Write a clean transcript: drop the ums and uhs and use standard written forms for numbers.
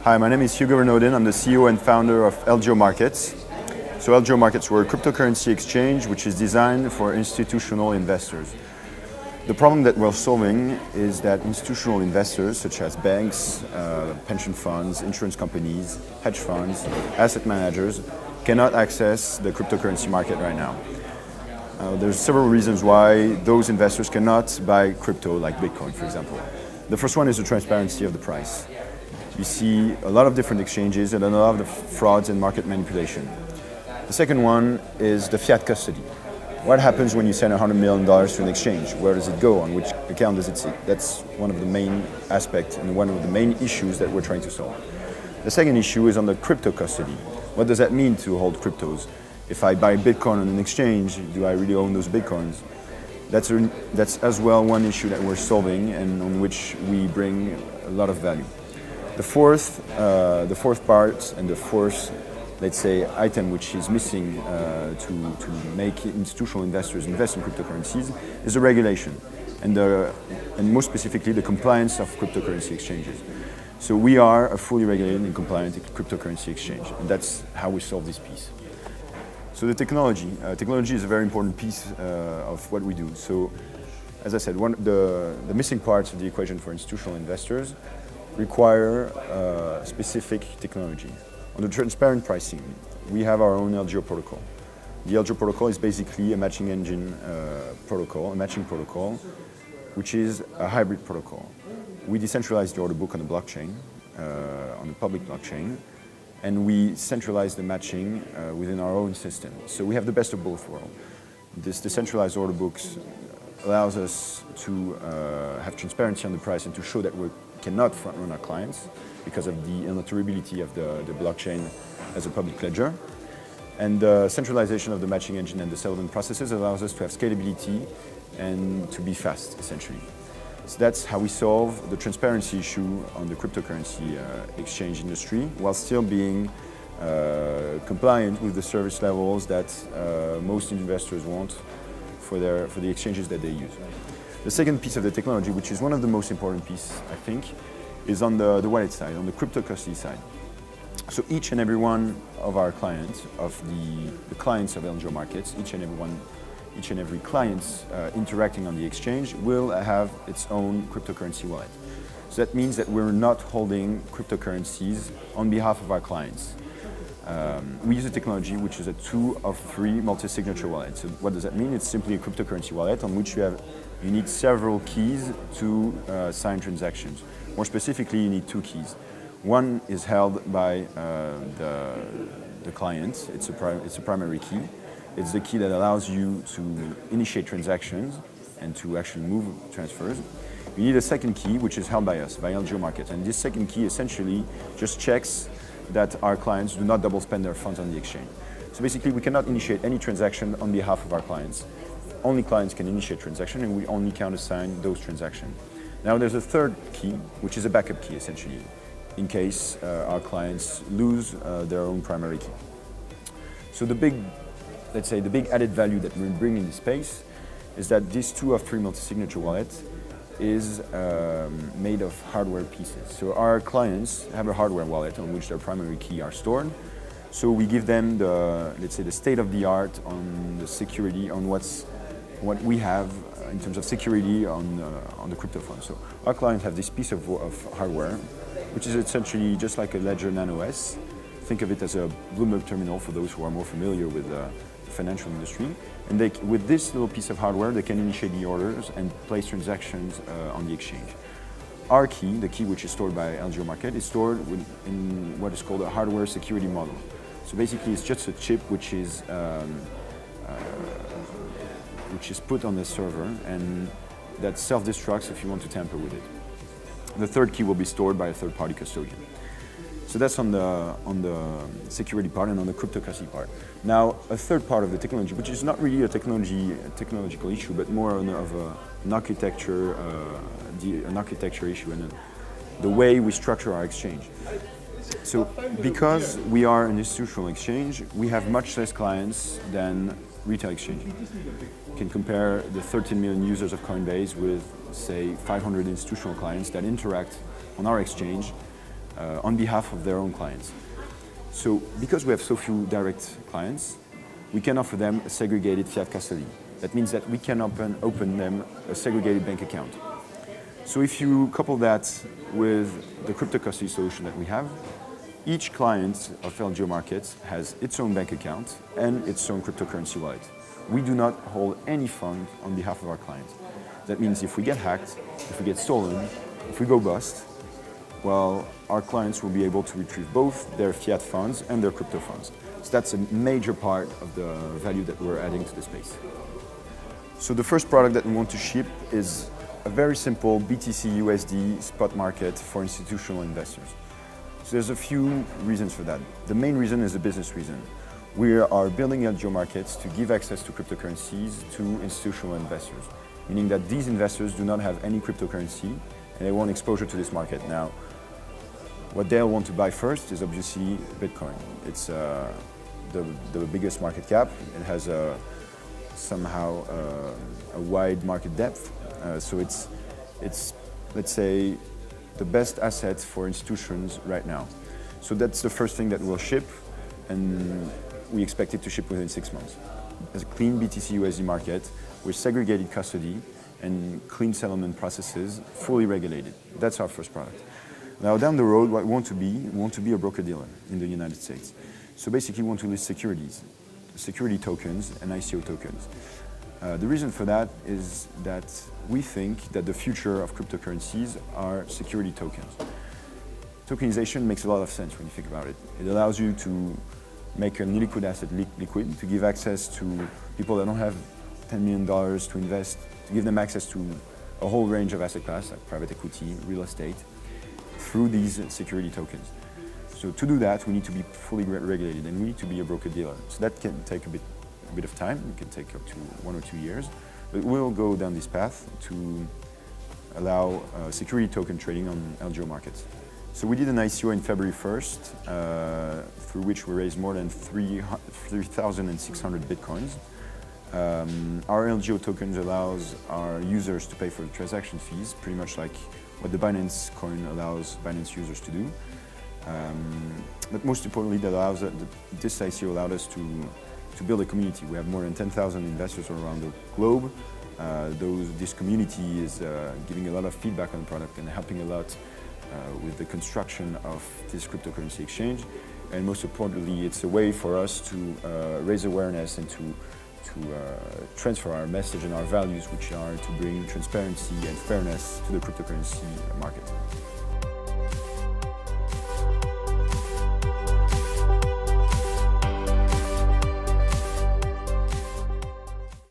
Hi, my name is Hugo Renaudin. I'm the CEO and founder of LGO Markets. So LGO Markets, we're a cryptocurrency exchange which is designed for institutional investors. The problem that we're solving is that institutional investors such as banks, pension funds, insurance companies, hedge funds, asset managers cannot access the cryptocurrency market right now. There's several reasons why those investors cannot buy crypto, like Bitcoin, for example. The first one is the transparency of the price. You see a lot of different exchanges and a lot of frauds and market manipulation. The second one is the fiat custody. What happens when you send $100 million to an exchange? Where does it go? On which account does it sit? That's one of the main aspects and one of the main issues that we're trying to solve. The second issue is on the crypto custody. What does that mean to hold cryptos? If I buy Bitcoin on an exchange, do I really own those Bitcoins? That's as well one issue that we're solving and on which we bring a lot of value. The fourth part and the fourth, let's say, item which is missing to make institutional investors invest in cryptocurrencies is the regulation and most specifically the compliance of cryptocurrency exchanges. So we are a fully regulated and compliant cryptocurrency exchange, and that's how we solve this piece. So the technology is a very important piece of what we do. So as I said, the missing parts of the equation for institutional investors require specific technology. On the transparent pricing, we have our own LGO protocol. The LGO protocol is basically a matching engine protocol, a matching protocol, which is a hybrid protocol. We decentralize the order book on the blockchain, on the public blockchain, and we centralize the matching within our own system. So we have the best of both worlds. This decentralized order books allows us to have transparency on the price and to show that we cannot front-run our clients because of the interoperability of the blockchain as a public ledger. And the centralization of the matching engine and the settlement processes allows us to have scalability and to be fast, essentially. So that's how we solve the transparency issue on the cryptocurrency exchange industry while still being compliant with the service levels that most investors want for the exchanges that they use. The second piece of the technology, which is one of the most important pieces, I think, is on the wallet side, on the crypto custody side. So each and every one of our clients, of the clients of LGO Markets, each and every client interacting on the exchange will have its own cryptocurrency wallet. So that means that we're not holding cryptocurrencies on behalf of our clients. We use a technology which is a 2 of 3 multi-signature wallet. So what does that mean? It's simply a cryptocurrency wallet on which you need several keys to sign transactions. More specifically, you need 2 keys. One is held by the client. It's a primary key. It's the key that allows you to initiate transactions and to actually move transfers. You need a second key, which is held by us, by LGO Markets. And this second key essentially just checks that our clients do not double spend their funds on the exchange. So basically, we cannot initiate any transaction on behalf of our clients. Only clients can initiate transaction, and we only countersign those transactions. Now, there's a third key, which is a backup key, essentially, in case our clients lose their own primary key. So the big added value that we bring in this space is that this 2 of 3 multi-signature wallet is made of hardware pieces. So our clients have a hardware wallet on which their primary key are stored. So we give them the state of the art on the security, on what we have in terms of security on the crypto fund. So our clients have this piece of hardware, which is essentially just like a Ledger Nano S. Think of it as a Bloomberg terminal for those who are more familiar with the financial industry. And with this little piece of hardware, they can initiate the orders and place transactions on the exchange. Our key, the key which is stored by LGO Market, is stored in what is called a hardware security model. So basically, it's just a chip which is put on the server and that self-destructs if you want to tamper with it. The third key will be stored by a third-party custodian. So that's on the security part and on the cryptocurrency part. Now, a third part of the technology, which is not really a technological issue, but more of an architecture issue and the way we structure our exchange. So because we are an institutional exchange, we have much less clients than retail exchange. You can compare the 13 million users of Coinbase with, say, 500 institutional clients that interact on our exchange on behalf of their own clients. So because we have so few direct clients, we can offer them a segregated fiat custody. That means that we can open them a segregated bank account. So if you couple that with the crypto custody solution that we have, each client of LGO Markets has its own bank account and its own cryptocurrency wallet. We do not hold any fund on behalf of our clients. That means if we get hacked, if we get stolen, if we go bust, well, our clients will be able to retrieve both their fiat funds and their crypto funds. So that's a major part of the value that we're adding to the space. So the first product that we want to ship is a very simple BTC USD spot market for institutional investors. So there's a few reasons for that. The main reason is a business reason. We are building LGO Markets to give access to cryptocurrencies to institutional investors, meaning that these investors do not have any cryptocurrency and they want exposure to this market. Now, what they'll want to buy first is obviously Bitcoin. It's the biggest market cap. It has somehow a wide market depth. So it's, let's say, the best asset for institutions right now. So that's the first thing that we'll ship, and we expect it to ship within 6 months. As a clean BTC USD market with segregated custody and clean settlement processes, fully regulated. That's our first product. Now down the road, what we want to be a broker-dealer in the United States. So basically we want to list securities, security tokens and ICO tokens. The reason for that is that we think that the future of cryptocurrencies are security tokens. Tokenization makes a lot of sense when you think about it. It allows you to make an illiquid asset liquid, to give access to people that don't have $10 million to invest, to give them access to a whole range of asset classes like private equity, real estate, through these security tokens. So to do that, we need to be fully regulated and we need to be a broker-dealer. So that can take a bit of time. It can take up to 1 or 2 years. But we'll go down this path to allow security token trading on LGO Markets. So we did an ICO in February 1st, through which we raised more than 3,600 Bitcoins. Our LGO tokens allows our users to pay for the transaction fees, pretty much like what the Binance coin allows Binance users to do. But most importantly, this ICO allowed us to build a community. We have more than 10,000 investors around the globe. This community is giving a lot of feedback on the product and helping a lot with the construction of this cryptocurrency exchange. And most importantly, it's a way for us to raise awareness and to transfer our message and our values, which are to bring transparency and fairness to the cryptocurrency market.